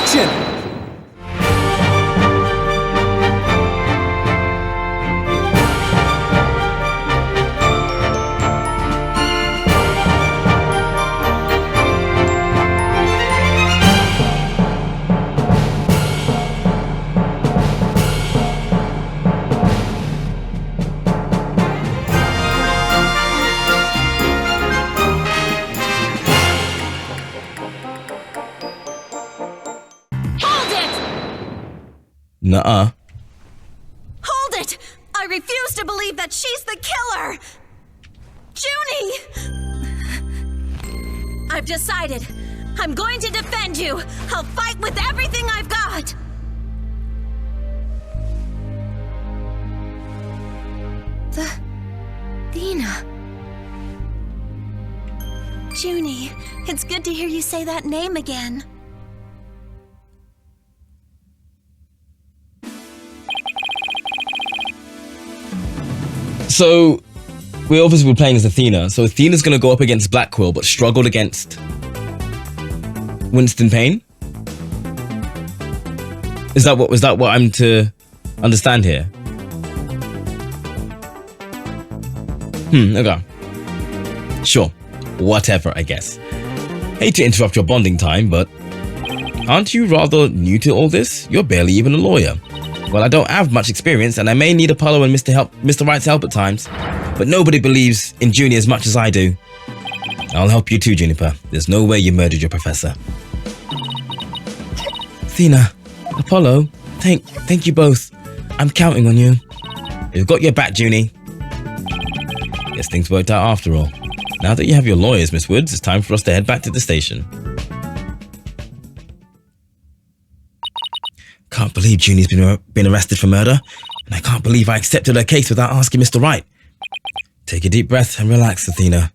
Action! Nuh-uh. Hold it! I refuse to believe that she's the killer! Junie! I've decided. I'm going to defend you. I'll fight with everything I've got. Athena. Junie, it's good to hear you say that name again. So, we obviously were playing as Athena. So Athena's gonna go up against Black Quill, but struggled against Winston Payne? Was that what I'm to understand here? Okay. Sure. Whatever, I guess. Hate to interrupt your bonding time, but aren't you rather new to all this? You're barely even a lawyer. Well, I don't have much experience, and I may need Apollo and Mr. Wright's help at times, but nobody believes in Junie as much as I do. I'll help you too, Juniper. There's no way you murdered your professor. Athena, Apollo, thank you both. I'm counting on you. We've got your back, Junie. Guess things worked out after all. Now that you have your lawyers, Miss Woods, it's time for us to head back to the station. Can't believe Junie's been arrested for murder, and I can't believe I accepted her case without asking Mr. Wright. Take a deep breath and relax, Athena.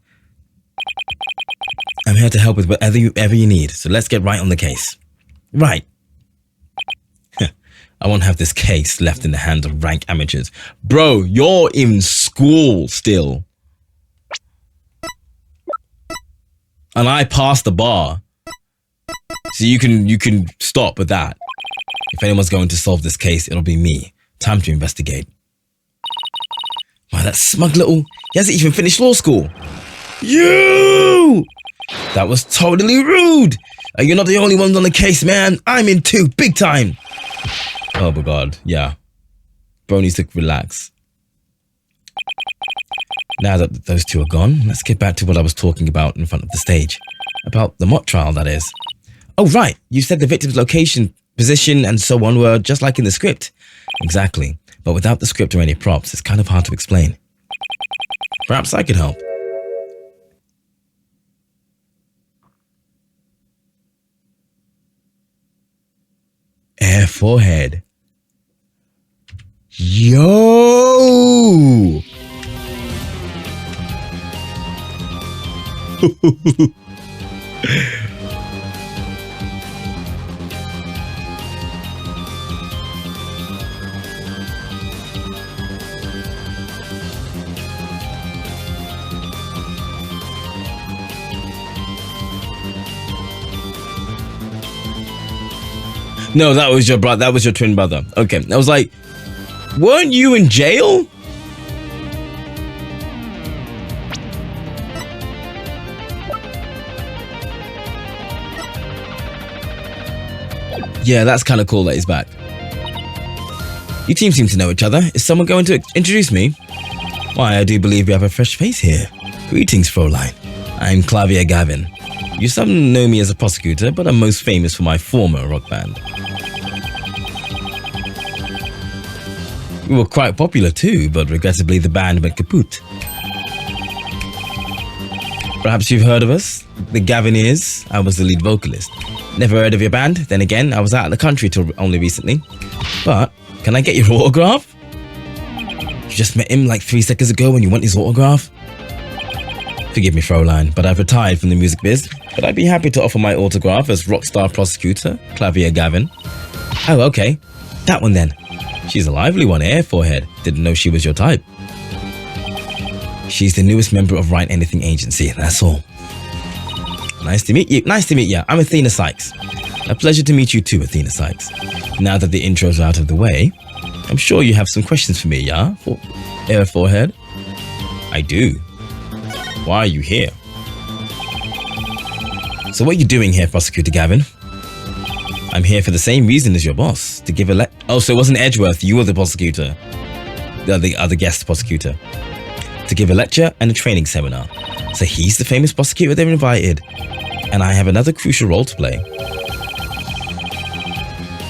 I'm here to help with whatever you need, so let's get right on the case. Right. I won't have this case left in the hands of rank amateurs. Bro, you're in school still. And I passed the bar. So you can stop with that. If anyone's going to solve this case, it'll be me. Time to investigate. Wow, that smug little... He hasn't even finished law school. You! That was totally rude. You're not the only ones on the case, man. I'm in too, big time. Oh my god, yeah. Bro needs to relax. Now that those two are gone, let's get back to what I was talking about in front of the stage. About the mock trial, that is. Oh, right. You said the victim's location, position, and so on were just like in the script. Exactly. But without the script or any props, it's kind of hard to explain. Perhaps I could help. Air forehead. Yo! No, that was your brother. That was your twin brother. Okay, I was like, weren't you in jail? Yeah, that's kind of cool that he's back. You team seem to know each other. Is someone going to introduce me? Why, I do believe we have a fresh face here. Greetings, Fräulein. I'm Clavier Gavin. You some know me as a prosecutor, but I'm most famous for my former rock band. We were quite popular too, but regrettably the band went kaput. Perhaps you've heard of us? The Gavineers. I was the lead vocalist. Never heard of your band? Then again, I was out of the country till only recently. But, can I get your autograph? You just met him like 3 seconds ago and you want his autograph? Forgive me, Fräulein, but I've retired from the music biz. But I'd be happy to offer my autograph as rockstar prosecutor, Clavier Gavin. Oh, okay. That one then. She's a lively one, eh, forehead? Didn't know she was your type. She's the newest member of Wright Anything Agency, that's all. Nice to meet you. Nice to meet you. I'm Athena Sykes. A pleasure to meet you too, Athena Sykes. Now that the intros are out of the way, I'm sure you have some questions for me, yeah? Air Forehead? I do. Why are you here? So what are you doing here, Prosecutor Gavin? I'm here for the same reason as your boss, to give a Oh, so it wasn't Edgeworth, you were the prosecutor. The other guest prosecutor. To give a lecture and a training seminar. So he's the famous prosecutor they've invited. And I have another crucial role to play.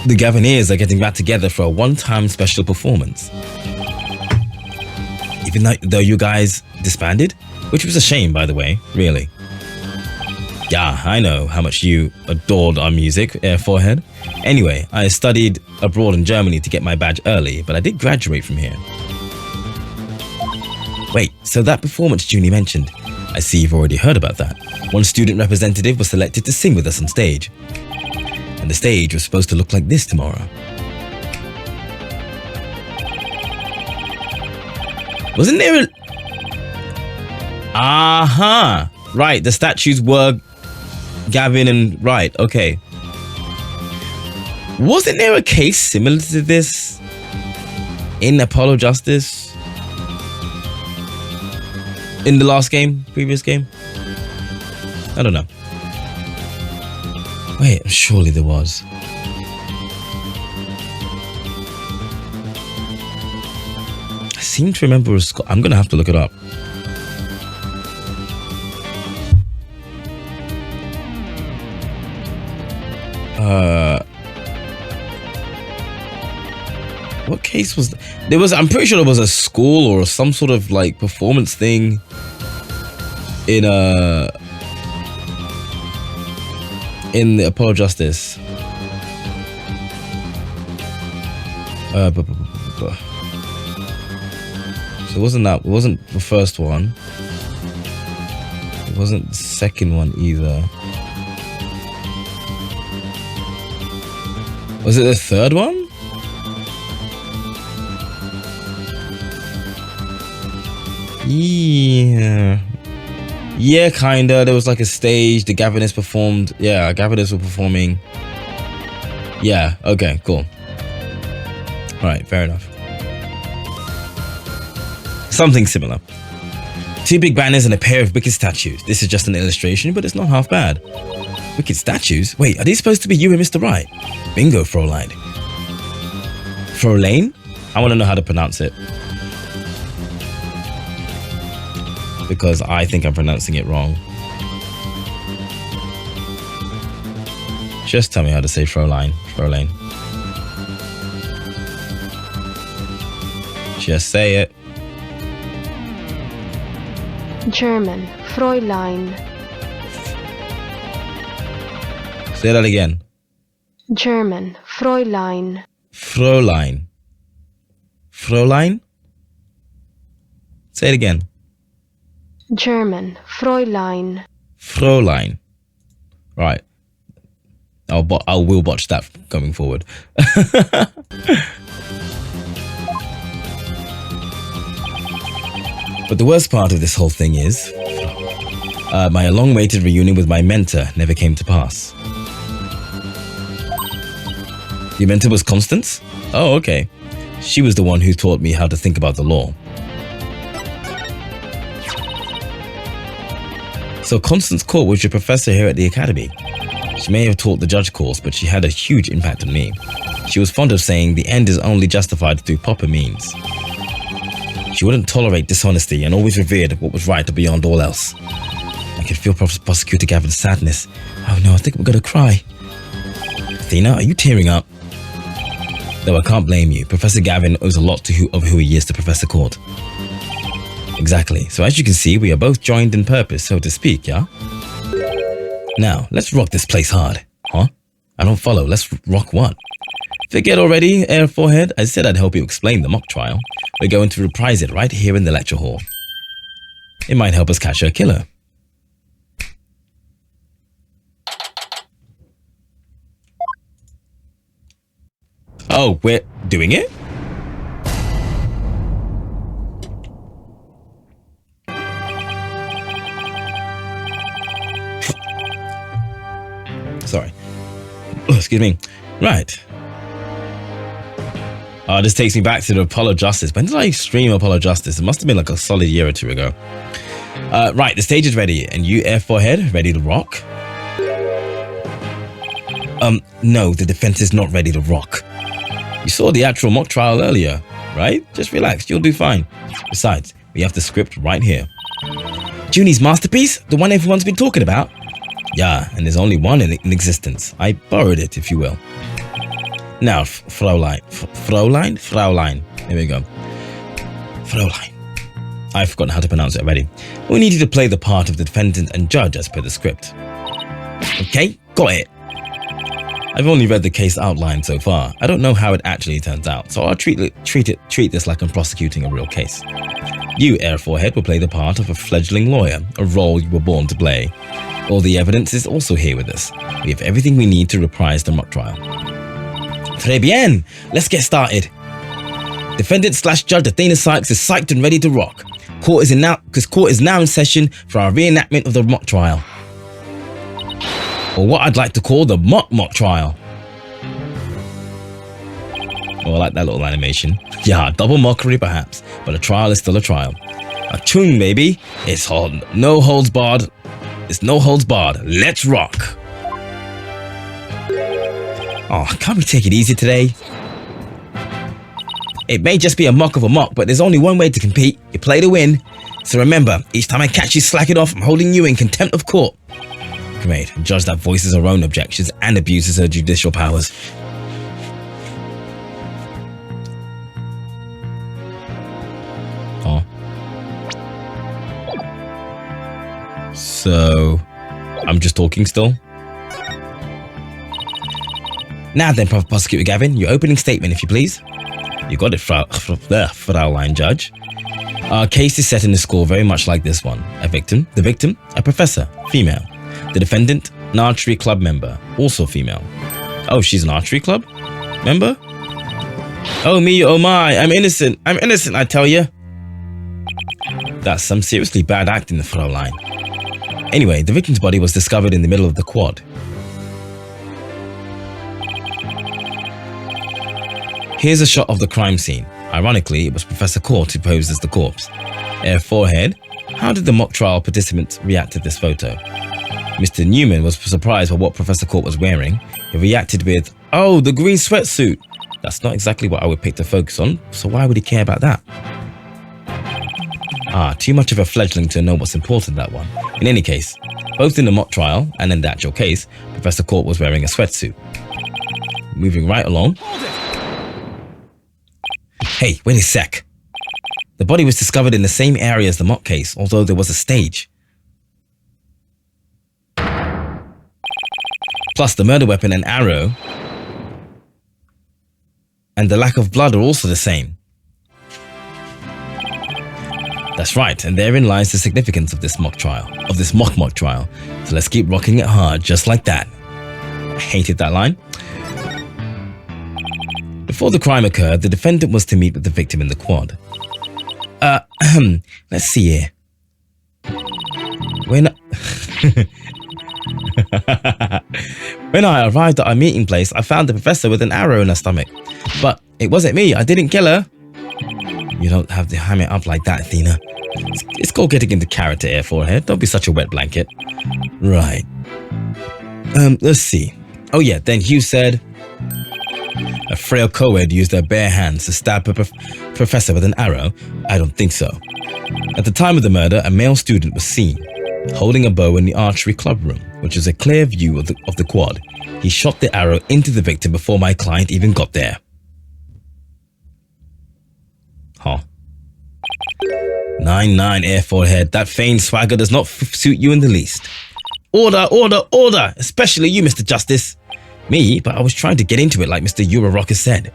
The Gavineers are getting back together for a one-time special performance. Even though you guys disbanded? Which was a shame, by the way, really. Yeah, I know how much you adored our music, Air Forehead. Anyway, I studied abroad in Germany to get my badge early, but I did graduate from here. Wait, so that performance Junie mentioned, I see you've already heard about that. One student representative was selected to sing with us on stage. And the stage was supposed to look like this tomorrow. Wasn't there a... Aha! Right, the statues were Gavin and Wright, okay. Wasn't there a case similar to this in Apollo Justice? In the last game? Previous game? I don't know. Wait, surely there was. I seem to remember I'm gonna have to look it up. What case was there? I'm pretty sure there was a school or some sort of like performance thing in the Apollo Justice. So it wasn't that. It wasn't the first one. It wasn't the second one either. Was it the third one? Yeah. Yeah, kinda. There was like a stage. The Gaviners performed. Yeah, Gaviners were performing. Yeah, okay, cool. Alright, fair enough. Something similar. Two big banners and a pair of wicked statues. This is just an illustration, but it's not half bad. Wicked statues? Wait, are these supposed to be you and Mr. Wright? Bingo, Fräulein. Fräulein? I want to know how to pronounce it. Because I think I'm pronouncing it wrong. Just tell me how to say Fräulein. Fräulein. Just say it. German, Fräulein. Say that again. German, Fräulein. Fräulein. Fräulein? Say it again. German, Fräulein. Fräulein. Right. I will watch that going forward. But the worst part of this whole thing is my long-awaited reunion with my mentor never came to pass. Your mentor was Constance? Oh, okay. She was the one who taught me how to think about the law. So Constance Court was your professor here at the academy. She may have taught the judge course, but she had a huge impact on me. She was fond of saying the end is only justified through proper means. She wouldn't tolerate dishonesty and always revered what was right beyond all else. I could feel Prosecutor Gavin's sadness. Oh no, I think we're gonna cry. Athena, are you tearing up? Though I can't blame you. Professor Gavin owes a lot to who he is to Professor Court. Exactly. So as you can see, we are both joined in purpose, so to speak, yeah? Now, let's rock this place hard. Huh? I don't follow. Let's rock what? Forget already, Air Forehead. I said I'd help you explain the mock trial. We're going to reprise it right here in the lecture hall. It might help us catch her killer. Oh, we're doing it? Sorry. excuse me. Right. This takes me back to the Apollo Justice. When did I stream Apollo Justice? It must have been like a solid year or two ago. Right, the stage is ready. And you, Air Forehead, ready to rock? No, the defense is not ready to rock. You saw the actual mock trial earlier, right? Just relax, you'll do fine. Besides, we have the script right here. Junie's masterpiece? The one everyone's been talking about? Yeah, and there's only one in existence. I borrowed it, if you will. Now, Fraulein. Fraulein. There we go. Fraulein. I've forgotten how to pronounce it already. We need you to play the part of the defendant and judge as per the script. Okay, got it. I've only read the case outline so far. I don't know how it actually turns out, so I'll treat this like I'm prosecuting a real case. You, Air Forehead, will play the part of a fledgling lawyer, a role you were born to play. All the evidence is also here with us. We have everything we need to reprise the mock trial. Très bien! Let's get started. Defendant/judge Athena Sykes is psyched and ready to rock. Court is now in session for our reenactment of the mock trial. Or what I'd like to call the mock trial. Oh, I like that little animation. Yeah, double mockery perhaps, but a trial is still a trial. A chung, baby. It's no holds barred. It's no holds barred. Let's rock. Oh, can't we take it easy today? It may just be a mock of a mock, but there's only one way to compete. You play to win. So remember, each time I catch you slacking off, I'm holding you in contempt of court. Great. A judge that voices her own objections and abuses her judicial powers. Oh. So, I'm just talking still? Now then, Prosecutor Gavin, your opening statement, if you please. You got it, Fraulein Judge. Our case is set in a score very much like this one. The victim, a professor, female. The defendant, an archery club member, also female. Oh, she's an archery club member? Oh me, oh my, I'm innocent, I tell you. That's some seriously bad acting, the Fraulein. Anyway, the victim's body was discovered in the middle of the quad. Here's a shot of the crime scene. Ironically, it was Professor Court who posed as the corpse. Air Forehead, how did the mock trial participants react to this photo? Mr. Newman was surprised by what Professor Court was wearing. He reacted with, "Oh, the green sweatsuit." That's not exactly what I would pick to focus on, so why would he care about that? Too much of a fledgling to know what's important, that one. In any case, both in the mock trial and in the actual case, Professor Court was wearing a sweatsuit. Moving right along. Hey, wait a sec. The body was discovered in the same area as the mock case, although there was a stage. Plus, the murder weapon and arrow and the lack of blood are also the same. That's right, and therein lies the significance of this mock trial, of this mock trial. So let's keep rocking it hard, just like that. I hated that line. Before the crime occurred, the defendant was to meet with the victim in the quad. Let's see here. When I arrived at our meeting place, I found the professor with an arrow in her stomach. But it wasn't me, I didn't kill her. You don't have to ham it up like that, Athena. It's called getting into character, Air Forehead. Don't be such a wet blanket. Right. Let's see. Oh yeah, then Hugh said a frail co-ed used her bare hands to stab a professor with an arrow. I don't think so. At the time of the murder, a male student was seen holding a bow in the archery club room, which is a clear view of the quad. He shot the arrow into the victim before my client even got there. Huh. 9-9, Air Forehead. That feigned swagger does not suit you in the least. Order, order, order! Especially you, Mr. Justice. Me, but I was trying to get into it like Mr. Jerichords said.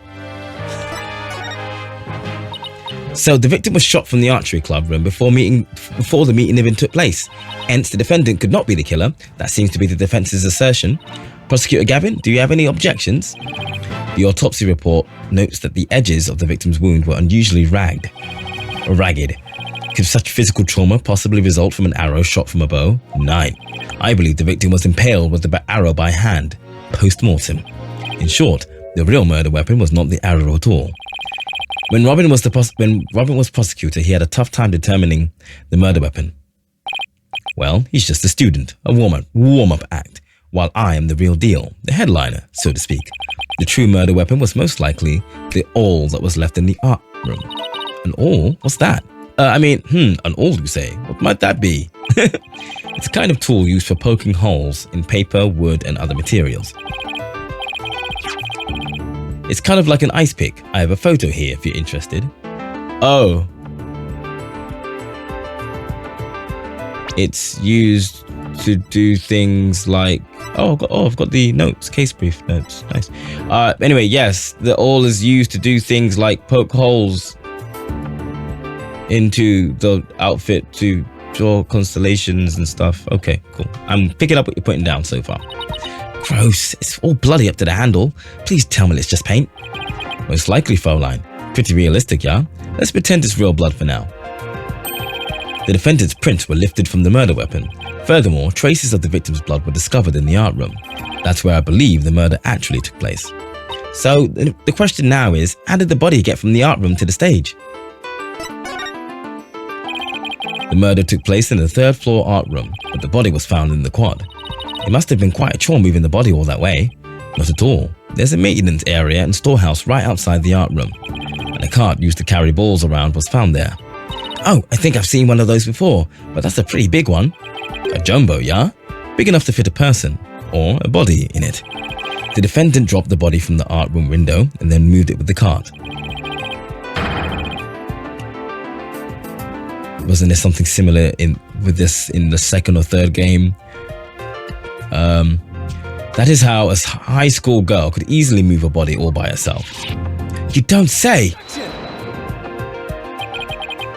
So the victim was shot from the archery club room before the meeting even took place. Hence, the defendant could not be the killer. That seems to be the defense's assertion. Prosecutor Gavin, do you have any objections? The autopsy report notes that the edges of the victim's wound were unusually ragged. Could such physical trauma possibly result from an arrow shot from a bow? 9. I believe the victim was impaled with the arrow by hand. Post-mortem. In short, the real murder weapon was not the arrow at all. When Robin was prosecutor, he had a tough time determining the murder weapon. Well, he's just a student, a warm-up act, while I am the real deal, the headliner, so to speak. The true murder weapon was most likely the awl that was left in the art room. An awl? What's that? An awl, you say? What might that be? It's a kind of tool used for poking holes in paper, wood, and other materials. It's kind of like an ice pick. I have a photo here if you're interested. Oh. It's used to do things like... I've got the notes, case brief notes. Nice. Anyway, yes, the awl is used to do things like poke holes into the outfit to draw constellations and stuff. Okay, cool. I'm picking up what you're putting down so far. Gross. It's all bloody up to the handle. Please tell me it's just paint. Most likely, Fräulein. Pretty realistic, yeah? Let's pretend it's real blood for now. The defendant's prints were lifted from the murder weapon. Furthermore, traces of the victim's blood were discovered in the art room. That's where I believe the murder actually took place. So, the question now is, how did the body get from the art room to the stage? The murder took place in the 3rd floor art room, but the body was found in the quad. It must have been quite a chore moving the body all that way. Not at all. There's a maintenance area and storehouse right outside the art room, and a cart used to carry balls around was found there. Oh, I think I've seen one of those before, but that's a pretty big one. A jumbo, yeah? Big enough to fit a person, or a body in it. The defendant dropped the body from the art room window and then moved it with the cart. Wasn't there something similar with this in the 2nd or 3rd game? That is how a high school girl could easily move a body all by herself. You don't say!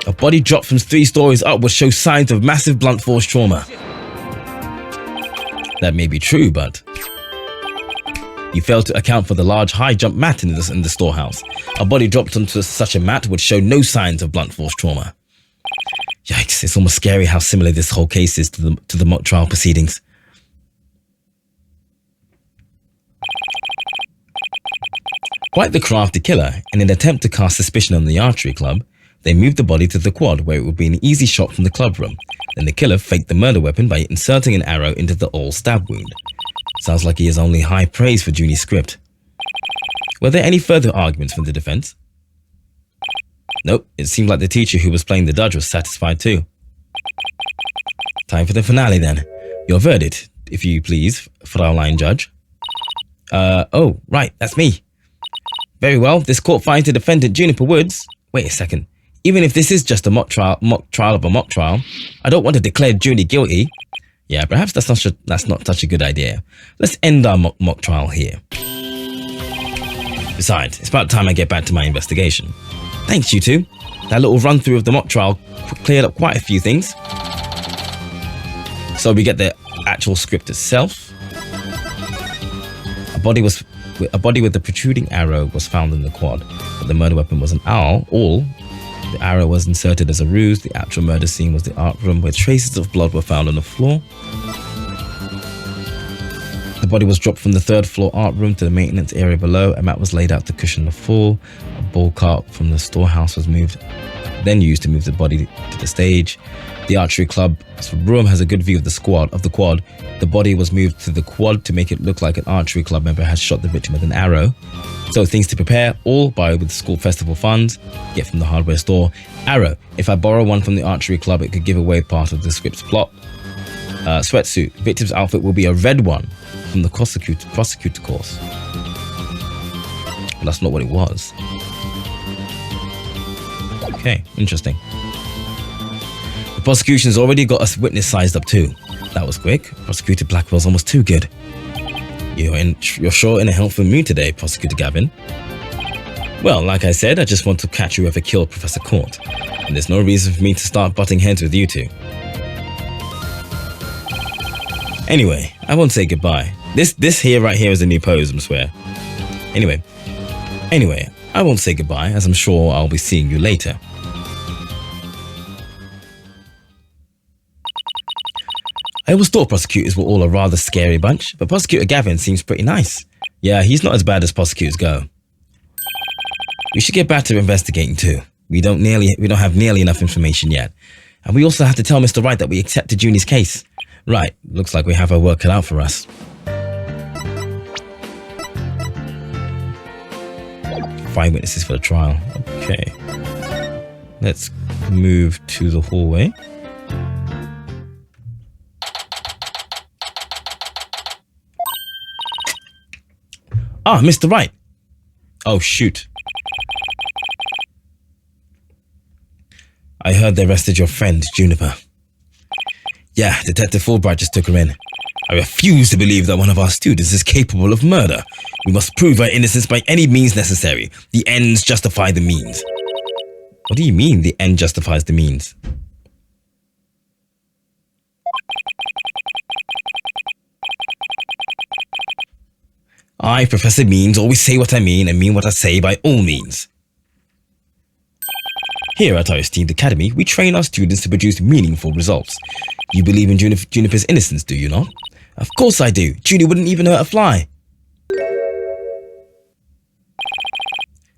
A body dropped from 3 stories upwards shows signs of massive blunt force trauma. That may be true, but you failed to account for the large high jump mat in the storehouse. A body dropped onto such a mat would show no signs of blunt force trauma. Yikes, it's almost scary how similar this whole case is to the mock trial proceedings. Quite the crafty killer. In an attempt to cast suspicion on the archery club, they moved the body to the quad where it would be an easy shot from the club room. Then the killer faked the murder weapon by inserting an arrow into the awl stab wound. Sounds like he has only high praise for Junie's script. Were there any further arguments from the defense? Nope, it seemed like the teacher who was playing the judge was satisfied too. Time for the finale then. Your verdict, if you please, Fräulein Judge. Oh, right, that's me. Very well, this court finds the defendant Juniper Woods. Wait a second. Even if this is just a mock trial of a mock trial, I don't want to declare Junie guilty. Yeah, perhaps that's not such a good idea. Let's end our mock trial here. Besides, it's about time I get back to my investigation. Thanks, you two. That little run-through of the mock trial cleared up quite a few things. So we get the actual script itself. A body with a protruding arrow was found in the quad, but the murder weapon was an awl. The arrow was inserted as a ruse. The actual murder scene was the art room where traces of blood were found on the floor. The body was dropped from the 3rd floor art room to the maintenance area below. A mat was laid out to cushion the fall. A ball cart from the storehouse was then used to move the body to the stage. The archery club's room has a good view of the quad. The body was moved to the quad to make it look like an archery club member had shot the victim with an arrow. So things to prepare, all buy with school festival funds, get from the hardware store. Arrow, if I borrow one from the archery club, it could give away part of the script's plot. Sweatsuit, victim's outfit will be a red one from the prosecutor course. But that's not what it was. Okay, interesting. The prosecution's already got a witness sized up too. That was quick. Prosecutor Blackwell's almost too good. You're sure in a helpful mood today, Prosecutor Gavin. Well, like I said, I just want to catch whoever killed Professor Court. And there's no reason for me to start butting heads with you two. Anyway, I won't say goodbye. This here right here is a new pose, I swear. Anyway, I won't say goodbye, as I'm sure I'll be seeing you later. I always thought prosecutors were all a rather scary bunch, but Prosecutor Gavin seems pretty nice. Yeah, he's not as bad as prosecutors go. We should get back to investigating too. We don't have nearly enough information yet. And we also have to tell Mr. Wright that we accepted Junie's case. Right, looks like we have our work cut out for us. 5 witnesses for the trial. Okay. Let's move to the hallway. Ah, Mr. Wright. Oh, shoot. I heard they arrested your friend, Juniper. Yeah, Detective Fulbright just took her in. I refuse to believe that one of our students is capable of murder. We must prove her innocence by any means necessary. The ends justify the means. What do you mean, the end justifies the means? I, Professor Means, always say what I mean and mean what I say by all means. Here at our esteemed academy, we train our students to produce meaningful results. You believe in Juniper's innocence, do you not? Of course I do. Junie wouldn't even hurt a fly.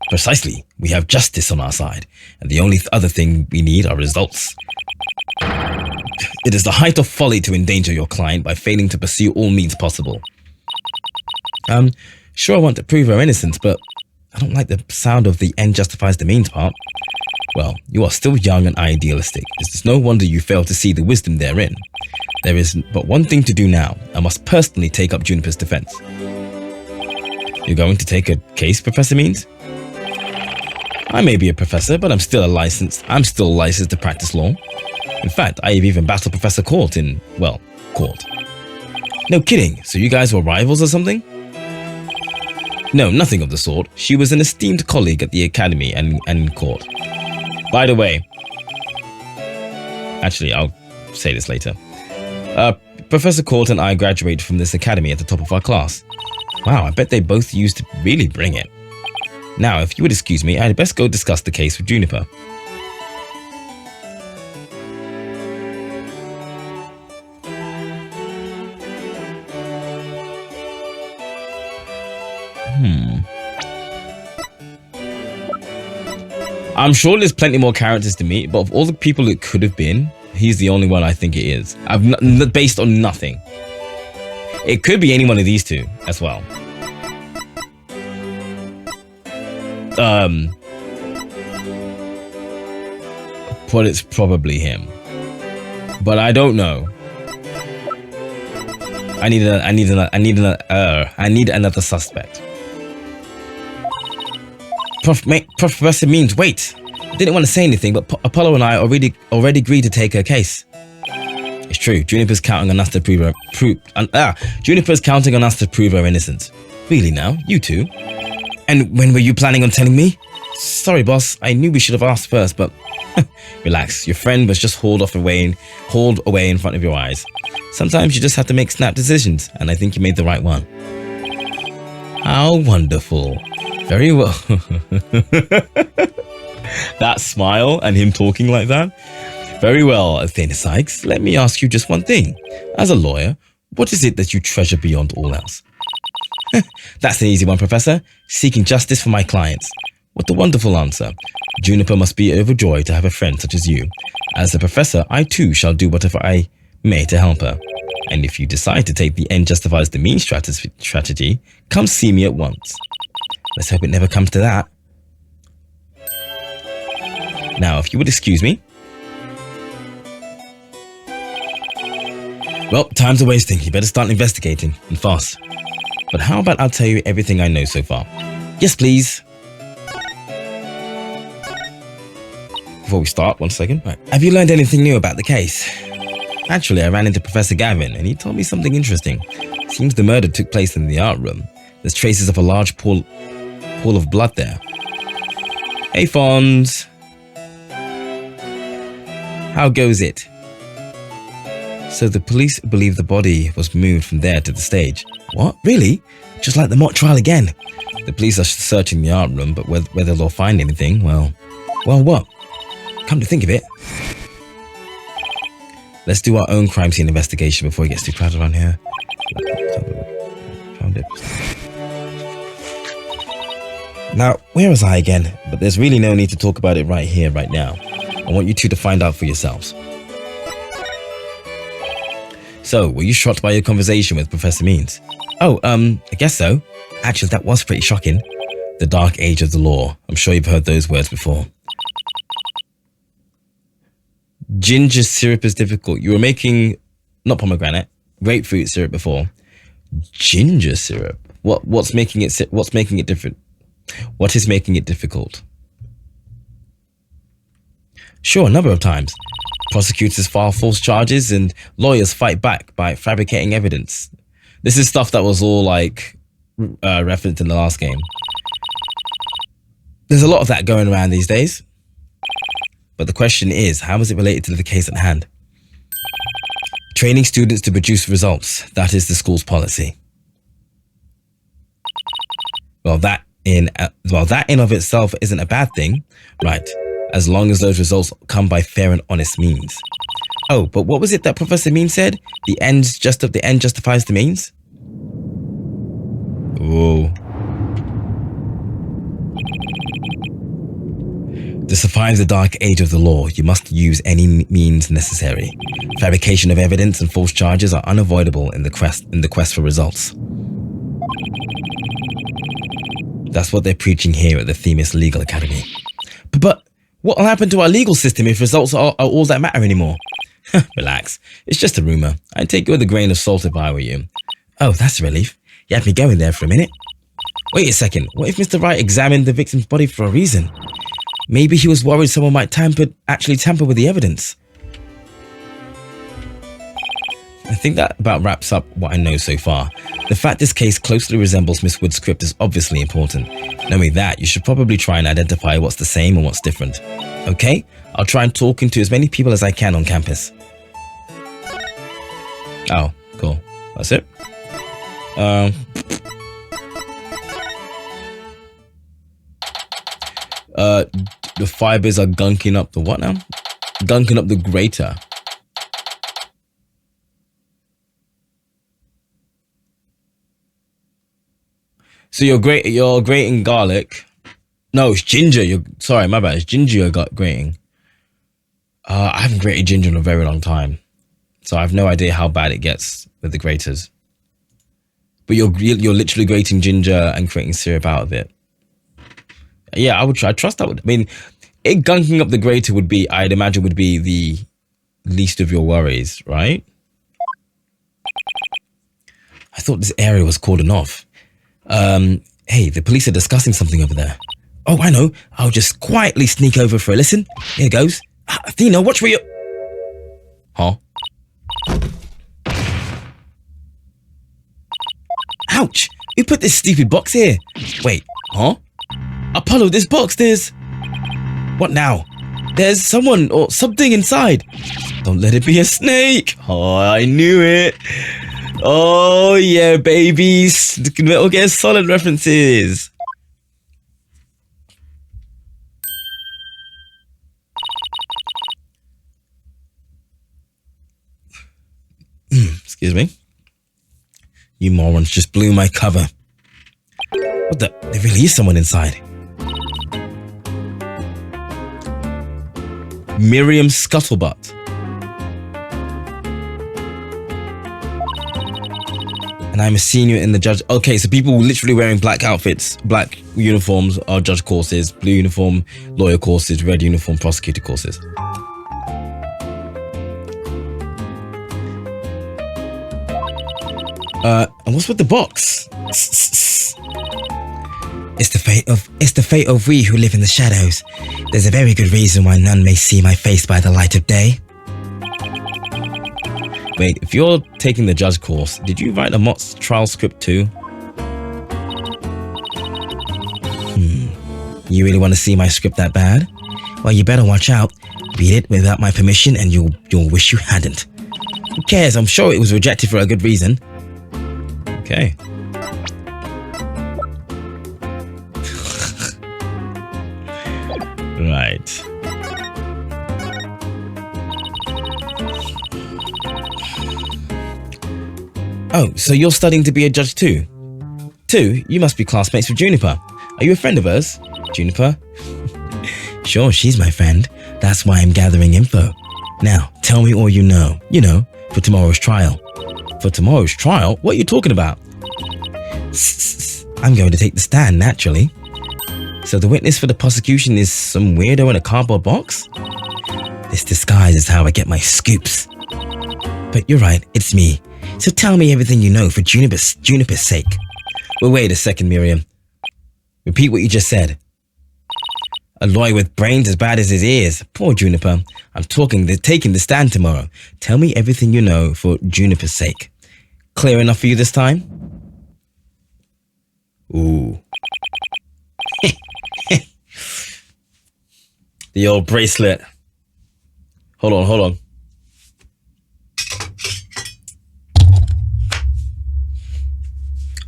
Precisely. We have justice on our side, and the only other thing we need are results. It is the height of folly to endanger your client by failing to pursue all means possible. Sure I want to prove her innocence, but I don't like the sound of the end justifies the means part. Well, you are still young and idealistic. It's no wonder you fail to see the wisdom therein. There is but one thing to do now. I must personally take up Juniper's defense. You're going to take a case, Professor Means? I may be a professor, but I'm still licensed to practice law. In fact, I have even battled Professor Court in, well, court. No kidding, so you guys were rivals or something? No, nothing of the sort. She was an esteemed colleague at the academy and in court. By the way, actually, I'll say this later. Professor Court and I graduated from this academy at the top of our class. Wow, I bet they both used to really bring it. Now, if you would excuse me, I'd best go discuss the case with Juniper. I'm sure there's plenty more characters to meet, but of all the people it could have been, he's the only one I think it is. Based on nothing. It could be any one of these two as well. But it's probably him. But I don't know. I need another suspect. Professor Means, wait. I didn't want to say anything, but Apollo and I already agreed to take her case. It's true. Juniper's counting on us to prove her innocence. Really now? You two? And when were you planning on telling me? Sorry, boss. I knew we should have asked first, but relax. Your friend was just hauled away in front of your eyes. Sometimes you just have to make snap decisions, and I think you made the right one. How wonderful. Very well. That smile and him talking like that. Very well, Athena Sykes. Let me ask you just one thing. As a lawyer, what is it that you treasure beyond all else? That's an easy one, Professor. Seeking justice for my clients. What a wonderful answer. Juniper must be overjoyed to have a friend such as you. As a professor, I too shall do whatever I may to help her. And if you decide to take the end justifies the means strategy, come see me at once. Let's hope it never comes to that. Now, if you would excuse me. Well, time's a wasting. You better start investigating, and fast. But how about I'll tell you everything I know so far? Yes, please. Before we start, one second. Right. Have you learned anything new about the case? Actually, I ran into Professor Gavin, and he told me something interesting. Seems the murder took place in the art room. There's traces of a large pool of blood there. Hey, Fonz. How goes it? So the police believe the body was moved from there to the stage. What? Really? Just like the mock trial again? The police are searching the art room, but whether they'll find anything, well, what? Come to think of it. Let's do our own crime scene investigation before it gets too crowded around here. Found it. Now, where was I again? But there's really no need to talk about it right here, right now. I want you two to find out for yourselves. So, were you shocked by your conversation with Professor Means? Oh, I guess so. Actually, that was pretty shocking. The dark age of the law. I'm sure you've heard those words before. Ginger syrup is difficult. You were making, not pomegranate, grapefruit syrup before. Ginger syrup? What's making it different? What is making it difficult? Sure, a number of times. Prosecutors file false charges and lawyers fight back by fabricating evidence. This is stuff that was all like referenced in the last game. There's a lot of that going around these days. But the question is, how is it related to the case at hand? Training students to produce results. That is the school's policy. Well, that in of itself isn't a bad thing, right? As long as those results come by fair and honest means. Oh, but what was it that Professor Means said? The end justifies the means? Whoa. To survive the dark age of the law, you must use any means necessary. Fabrication of evidence and false charges are unavoidable in the quest for results. That's what they're preaching here at the Themis Legal Academy. But what will happen to our legal system if results are all that matter anymore? Relax. It's just a rumor. I'd take it with a grain of salt if I were you. Oh, that's a relief. You had me going there for a minute. Wait a second. What if Mr. Wright examined the victim's body for a reason? Maybe he was worried someone might actually tamper with the evidence. I think that about wraps up what I know so far. The fact this case closely resembles Miss Wood's script is obviously important. Knowing that, you should probably try and identify what's the same and what's different. Okay? I'll try and talk to as many people as I can on campus. Oh, cool. That's it? The fibers are gunking up the what now? Gunking up the grater. So you're grating garlic. No, it's ginger. Sorry, my bad. It's ginger you're grating. I haven't grated ginger in a very long time, so I have no idea how bad it gets with the graters. But you're literally grating ginger and creating syrup out of it. Yeah, I trust that would. I mean, it gunking up the grater I'd imagine would be the least of your worries, right? I thought this area was cordoned off. Hey, the police are discussing something over there. Oh, I know. I'll just quietly sneak over for a listen. Here goes. Athena, watch where you... Huh? Ouch! Who put this stupid box here? Wait, huh? Apollo, this box, there's... What now? There's someone or something inside. Don't let it be a snake. Oh, I knew it. Oh, yeah, babies. Metal Gear Solid references. Excuse me. You morons just blew my cover. What the? There really is someone inside. Miriam Scuttlebutt. And I'm a senior in the judge. Okay, so people literally wearing black outfits, black uniforms are judge courses, blue uniform, lawyer courses, red uniform, prosecutor courses. And what's with the box? It's the fate of we who live in the shadows. There's a very good reason why none may see my face by the light of day. Wait, if you're taking the judge course, did you write a Mott's trial script too? You really want to see my script that bad? Well, you better watch out. Read it without my permission and you'll wish you hadn't. Who cares? I'm sure it was rejected for a good reason. Okay. Right. Oh, so you're studying to be a judge too? You must be classmates with Juniper. Are you a friend of hers, Juniper? Sure, she's my friend. That's why I'm gathering info. Now, tell me all you know. You know, for tomorrow's trial. For tomorrow's trial? What are you talking about? I'm going to take the stand, naturally. So the witness for the prosecution is some weirdo in a cardboard box? This disguise is how I get my scoops. But you're right, it's me. So tell me everything you know for Juniper's sake. Well, wait a second, Miriam. Repeat what you just said. A lawyer with brains as bad as his ears. Poor Juniper. I'm taking the stand tomorrow. Tell me everything you know for Juniper's sake. Clear enough for you this time? Ooh. The old bracelet. Hold on.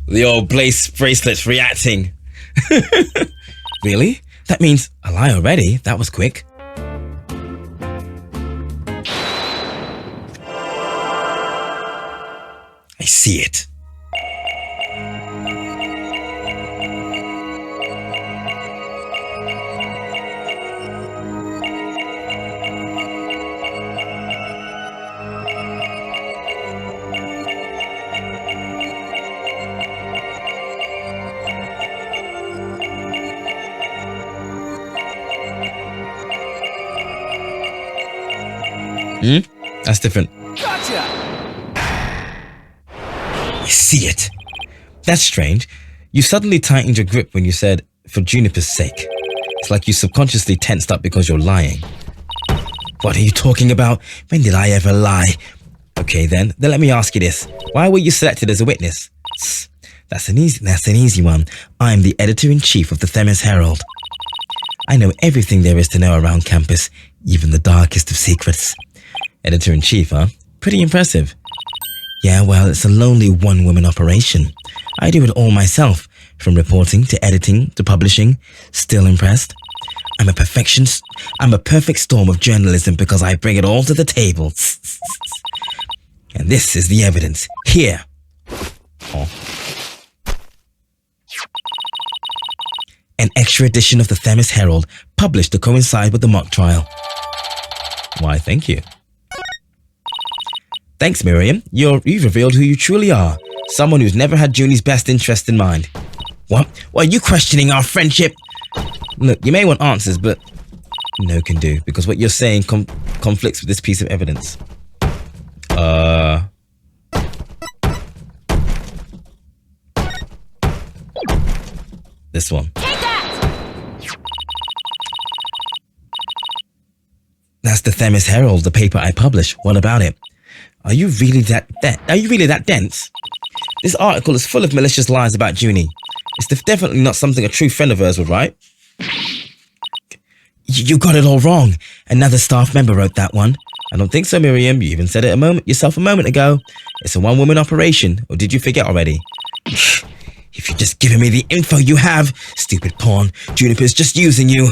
The old bracelet's reacting. Really? That means a lie already? That was quick. I see it. That's different. Gotcha! I see it. That's strange. You suddenly tightened your grip when you said, for Juniper's sake. It's like you subconsciously tensed up because you're lying. What are you talking about? When did I ever lie? Okay then let me ask you this. Why were you selected as a witness? That's an easy one. I'm the editor-in-chief of the Themis Herald. I know everything there is to know around campus, even the darkest of secrets. Editor-in-chief, huh? Pretty impressive. Yeah, well, it's a lonely one-woman operation. I do it all myself, from reporting to editing to publishing. Still impressed? I'm a perfect storm of journalism because I bring it all to the table. And this is the evidence. Here. Oh. An extra edition of the Themis Herald, published to coincide with the mock trial. Why, thank you. Thanks, Miriam. You've revealed who you truly are. Someone who's never had Junie's best interest in mind. What? Why are you questioning our friendship? Look, you may want answers, but no can do, because what you're saying conflicts with this piece of evidence. This one. Take that! That's the Themis Herald, the paper I publish. What about it? Are you really that dense? This article is full of malicious lies about Junie. It's definitely not something a true friend of hers would write. You got it all wrong. Another staff member wrote that one. I don't think so, Miriam. You even said it yourself a moment ago. It's a one-woman operation. Or did you forget already? If you're just giving me the info you have, stupid pawn, Juniper's just using you.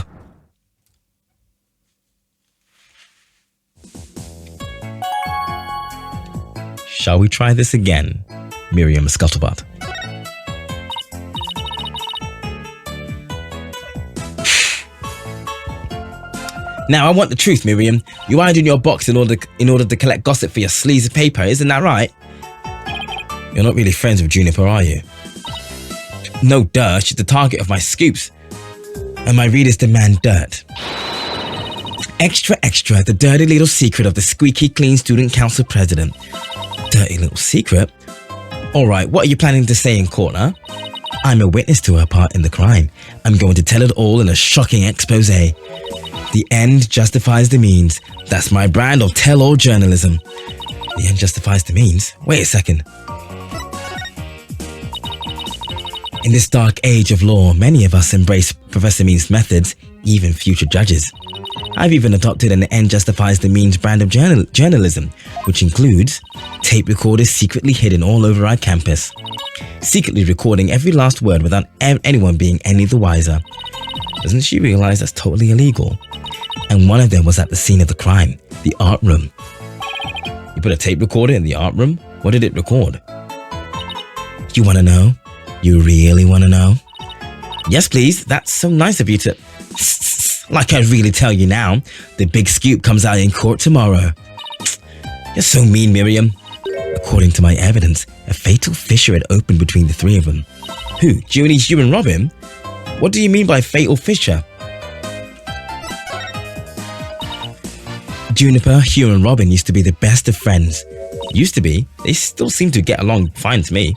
Shall we try this again, Miriam Scuttlebutt? Now I want the truth, Miriam. You hide in your box in order to collect gossip for your sleaze of paper, isn't that right? You're not really friends with Juniper, are you? No, duh, she's the target of my scoops. And my readers demand dirt. Extra, extra, the dirty little secret of the squeaky clean student council president. Dirty little secret? Alright, what are you planning to say in court, huh? I'm a witness to her part in the crime. I'm going to tell it all in a shocking expose. The end justifies the means. That's my brand of tell-all journalism. The end justifies the means? Wait a second. In this dark age of law, many of us embrace Professor Means' methods, even future judges. I've even adopted an end justifies the means brand of journalism, which includes tape recorders secretly hidden all over our campus, secretly recording every last word without anyone being any the wiser. Doesn't she realize that's totally illegal? And one of them was at the scene of the crime, the art room. You put a tape recorder in the art room? What did it record? You want to know? You really want to know? Yes, please. That's so nice of you to... Like I really tell you now, the big scoop comes out in court tomorrow. You're so mean, Miriam. According to my evidence, a fatal fissure had opened between the three of them. Who? Junie, you and Robin? What do you mean by fatal fissure? Juniper, Hugh and Robin used to be the best of friends. Used to be. They still seem to get along fine to me.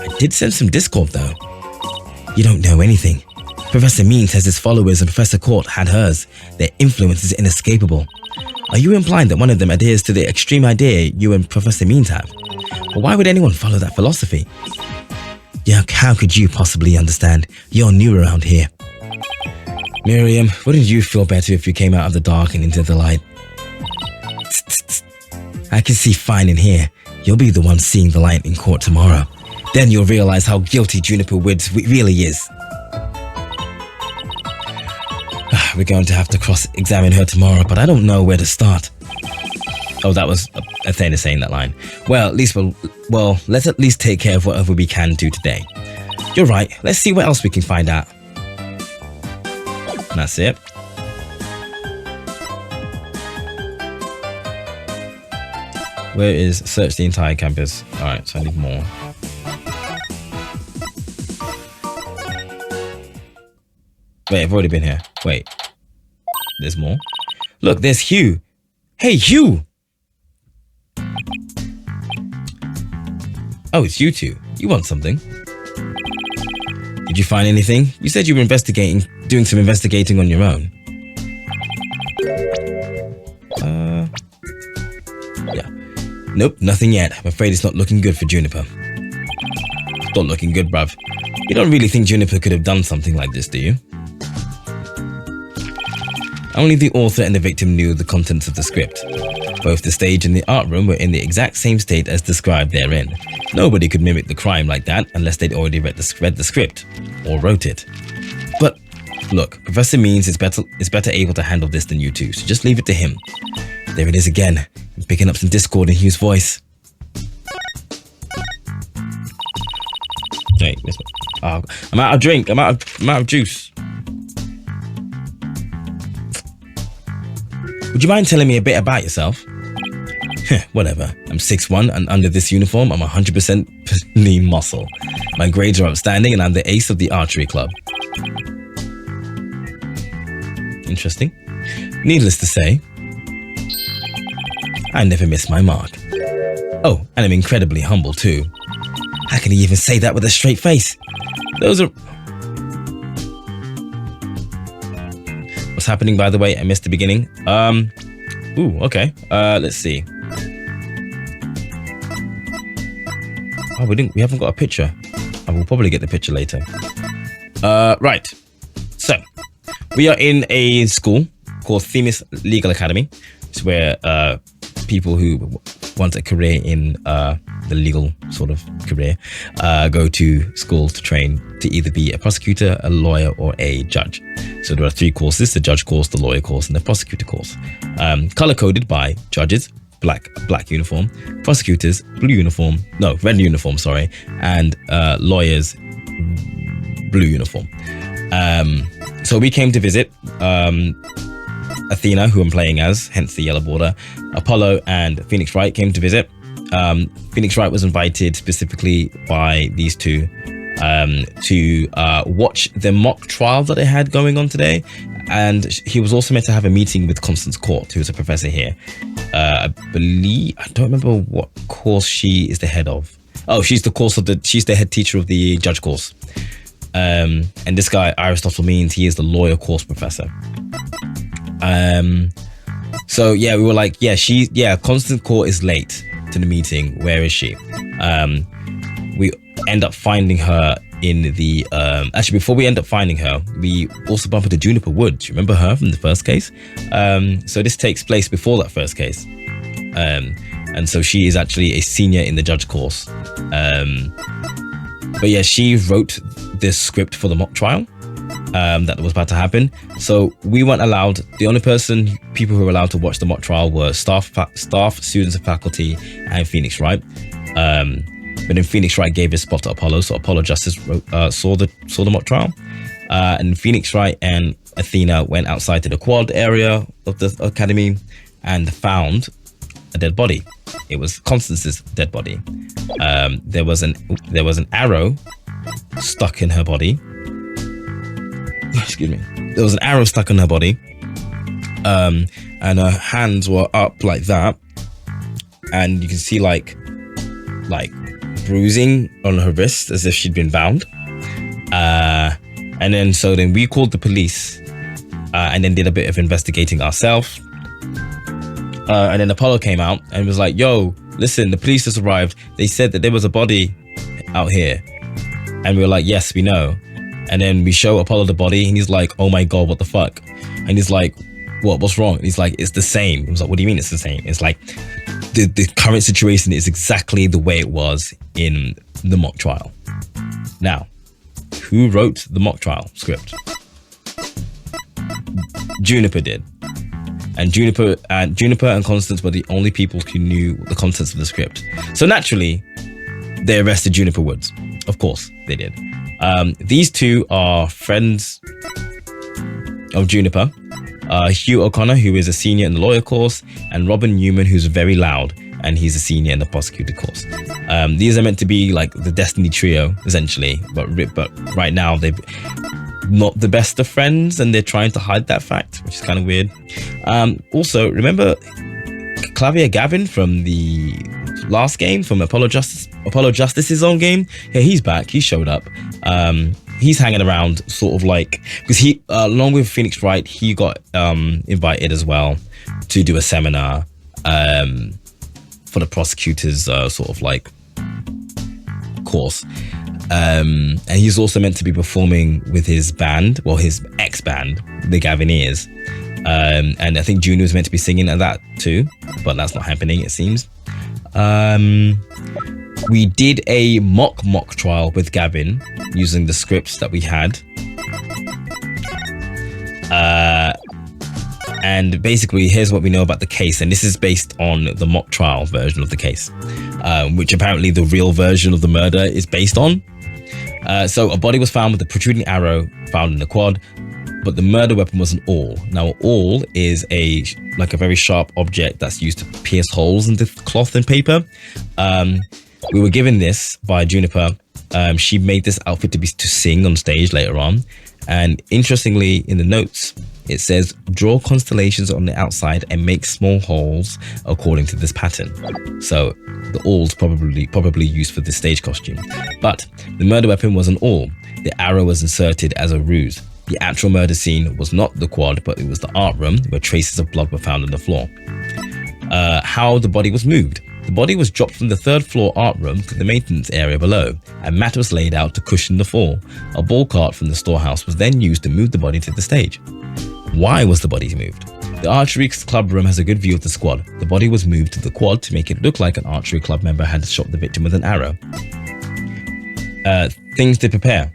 I did sense some discord though. You don't know anything. Professor Means has his followers and Professor Court had hers. Their influence is inescapable. Are you implying that one of them adheres to the extreme idea you and Professor Means have? But why would anyone follow that philosophy? Yeah, how could you possibly understand? You're new around here. Miriam, wouldn't you feel better if you came out of the dark and into the light? I can see fine in here. You'll be the one seeing the light in court tomorrow. Then you'll realize how guilty Juniper Woods really is. We're going to have to cross-examine her tomorrow, but I don't know where to start. Oh, that was Athena saying that line. Well, let's at least take care of whatever we can do today. You're right. Let's see what else we can find out. And that's it. Where is search the entire campus? Alright, so I need more. Wait, I've already been here. Wait. There's more. Look, there's Hugh. Hey, Hugh! Oh, it's you two. You want something? Did you find anything? You said you were doing some investigating on your own. Yeah. Nope, nothing yet. I'm afraid it's not looking good for Juniper. Not looking good, bruv. You don't really think Juniper could have done something like this, do you? Only the author and the victim knew the contents of the script. Both the stage and the art room were in the exact same state as described therein. Nobody could mimic the crime like that unless they'd already read the script or wrote it. But look, Professor Means is better able to handle this than you two, so just leave it to him. There it is again. I'm picking up some discord in Hugh's voice. Wait, I'm out of drink. I'm out of juice. Would you mind telling me a bit about yourself? Whatever. I'm 6'1", and under this uniform, I'm 100% lean muscle. My grades are outstanding, and I'm the ace of the archery club. Interesting. Needless to say, I never miss my mark. Oh, and I'm incredibly humble too. How can he even say that with a straight face? Those are... What's happening, by the way? I missed the beginning. Ooh, okay. Let's see. Oh, we haven't got a picture. I will probably get the picture later. Right. So, we are in a school called Themis Legal Academy. It's where people who want a career in the legal sort of career go to school to train to either be a prosecutor, a lawyer, or a judge. So there are 3 courses: the judge course, the lawyer course, and the prosecutor course. Color-coded by judges, black uniform, prosecutors, red uniform, sorry, and lawyers, blue uniform. So we came to visit Athena, who I'm playing as, hence the yellow border. Apollo and Phoenix Wright came to visit. Phoenix Wright was invited specifically by these two to watch the mock trial that they had going on today, and he was also meant to have a meeting with Constance Court, who is a professor here. I don't remember what course she is the head of. Oh, she's the head teacher of the judge course. And this guy Aristotle Means, he is the lawyer course professor. So yeah, we were like, Constance Court is late to the meeting. Where is she? We end up finding her in the actually, before we end up finding her, we also bump into Juniper Woods. You remember her from the first case? So this takes place before that first case, and so she is actually a senior in the judge course. But yeah, she wrote this script for the mock trial that was about to happen. So we weren't allowed. The only people who were allowed to watch the mock trial were staff, students, and faculty, and Phoenix Wright. But then Phoenix Wright gave his spot to Apollo, so Apollo Justice saw the mock trial. And Phoenix Wright and Athena went outside to the quad area of the academy and found a dead body. It was Constance's dead body. There was an arrow stuck in her body. Excuse me. There was an arrow stuck in her body. And her hands were up like that. And you can see like bruising on her wrist as if she'd been bound. And then we called the police and then did a bit of investigating ourselves. And then Apollo came out and was like, yo, listen, the police just arrived. They said that there was a body out here. And we were like, yes, we know. And then we show Apollo the body and he's like, oh my God, what the fuck? And he's like, what's wrong? And he's like, it's the same. I was like, what do you mean it's the same? It's like, the current situation is exactly the way it was in the mock trial. Now, who wrote the mock trial script? Juniper did. And Juniper and Constance were the only people who knew the contents of the script. So naturally, they arrested Juniper Woods. Of course, they did. These two are friends of Juniper. Hugh O'Connor, who is a senior in the lawyer course, and Robin Newman, who's very loud, and he's a senior in the prosecutor course. These are meant to be like the Destiny trio, essentially, but right now they've not the best of friends, and they're trying to hide that fact, which is kind of weird. Also, remember Clavier Gavin from the last game, from Apollo Justice's own game? Yeah, he's back. He showed up. He's hanging around, sort of like, because he, along with Phoenix Wright, he got invited as well to do a seminar for the prosecutor's sort of like course. And he's also meant to be performing with his band, well, his ex-band, the Gavineers. And I think Junior was meant to be singing at that too, but that's not happening, it seems. We did a mock trial with Gavin using the scripts that we had. And basically, here's what we know about the case. And this is based on the mock trial version of the case, which apparently the real version of the murder is based on. So a body was found with a protruding arrow found in the quad, but the murder weapon was an awl. Now, an awl is a very sharp object that's used to pierce holes into cloth and paper. We were given this by Juniper. She made this outfit to sing on stage later on. And interestingly, in the notes, it says, draw constellations on the outside and make small holes according to this pattern. So the awl's probably used for the stage costume. But the murder weapon was an awl. The arrow was inserted as a ruse. The actual murder scene was not the quad, but it was the art room where traces of blood were found on the floor. How the body was moved. The body was dropped from the third floor art room to the maintenance area below. A mat was laid out to cushion the fall. A ball cart from the storehouse was then used to move the body to the stage. Why was the body moved? The archery club room has a good view of the squad. The body was moved to the quad to make it look like an archery club member had shot the victim with an arrow. Things to prepare.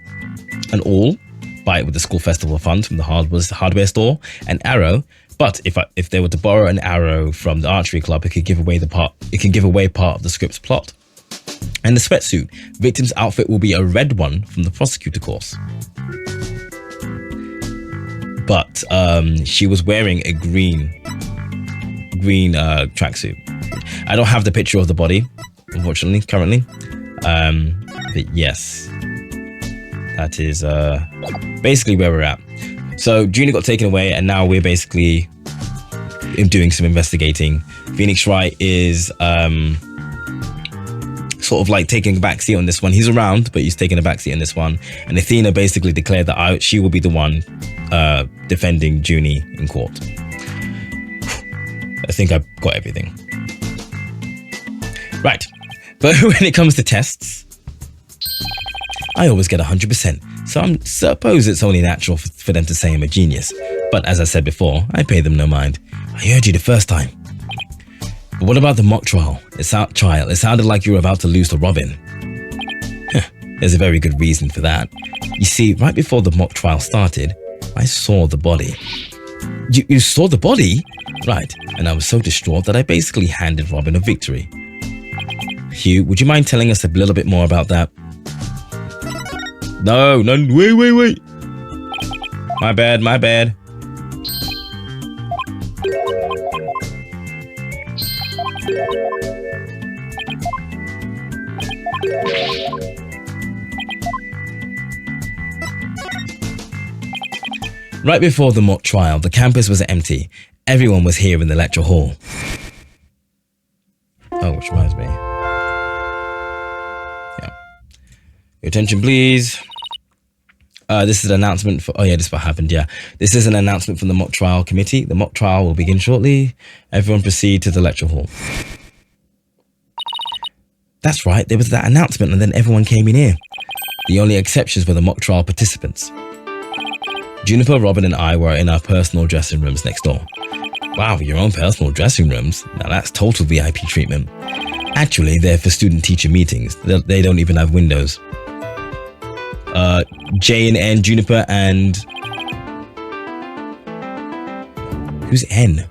An awl, buy it with the school festival funds from the hardware store. An arrow, but if they were to borrow an arrow from the archery club, it can give away part of the script's plot. And the sweatsuit. Victim's outfit will be a red one from the prosecutor course. But she was wearing a green tracksuit. I don't have the picture of the body, unfortunately, currently. But yes, that is basically where we're at. So Junior got taken away, and now we're basically doing some investigating. Phoenix Wright is sort of like taking a backseat on this one. He's around, but he's taking a backseat on this one. And Athena basically declared that she will be the one defending Junie in court. I think I've got everything. Right. But when it comes to tests, I always get 100%. So I suppose it's only natural for them to say I'm a genius. But as I said before, I pay them no mind. I heard you the first time. But what about the mock trial? It sounded like you were about to lose to Robin. There's a very good reason for that. You see, right before the mock trial started, I saw the body. You saw the body? Right, and I was so distraught that I basically handed Robin a victory. Hugh, would you mind telling us a little bit more about that? No, wait. My bad, my bad. Right before the mock trial, the campus was empty. Everyone was here in the lecture hall. Oh, which reminds me. Yeah. Your attention, please. This is an announcement for... Oh, yeah, this is what happened, yeah. This is an announcement from the mock trial committee. The mock trial will begin shortly. Everyone proceed to the lecture hall. That's right, there was that announcement and then everyone came in here. The only exceptions were the mock trial participants. Juniper, Robin and I were in our personal dressing rooms next door. Wow, your own personal dressing rooms? Now that's total VIP treatment. Actually, they're for student-teacher meetings. They don't even have windows. J and N, Juniper and... Who's N?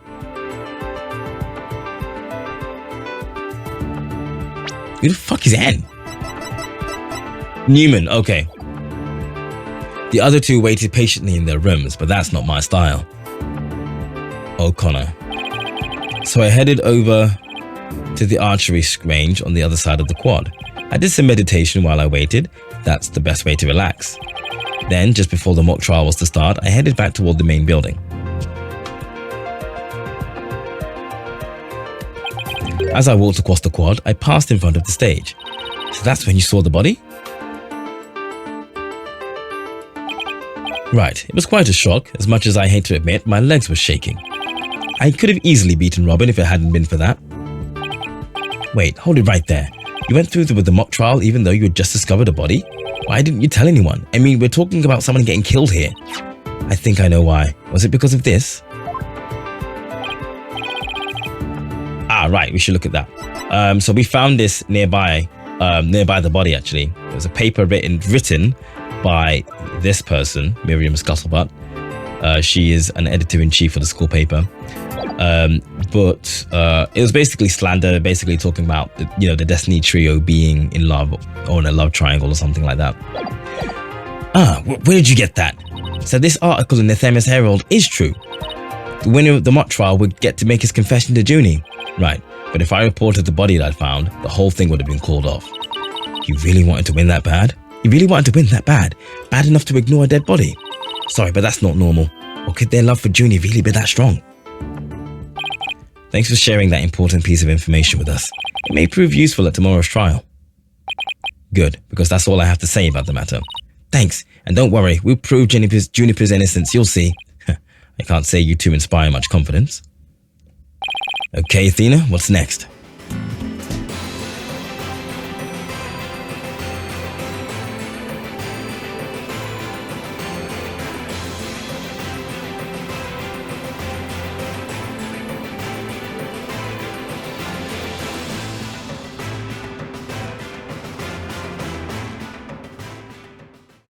Who the fuck is N? Newman, okay. The other two waited patiently in their rooms, but that's not my style. O'Connor. So I headed over to the archery range on the other side of the quad. I did some meditation while I waited. That's the best way to relax. Then, just before the mock trial was to start, I headed back toward the main building. As I walked across the quad, I passed in front of the stage. So that's when you saw the body? Right, it was quite a shock. As much as I hate to admit, my legs were shaking. I could have easily beaten Robin if it hadn't been for that. Wait, hold it right there. You went through with the mock trial even though you had just discovered a body? Why didn't you tell anyone? I mean, we're talking about someone getting killed here. I think I know why. Was it because of this? Ah, right, we should look at that. So we found this nearby the body actually. There was a paper written by this person, Miriam Scuttlebutt. She is an editor-in-chief for the school paper. But it was basically slander, basically talking about, the Destiny trio being in love or in a love triangle or something like that. Ah, where did you get that? So this article in the Themis Herald is true. The winner of the mock trial would get to make his confession to Junie. Right, but if I reported the body that I'd found, the whole thing would have been called off. You really wanted to win that bad? You really wanted to win that bad? Bad enough to ignore a dead body? Sorry, but that's not normal. Or could their love for Junie really be that strong? Thanks for sharing that important piece of information with us. It may prove useful at tomorrow's trial. Good, because that's all I have to say about the matter. Thanks, and don't worry, we'll prove Juniper's innocence, you'll see. I can't say you two inspire much confidence. Okay, Athena, what's next?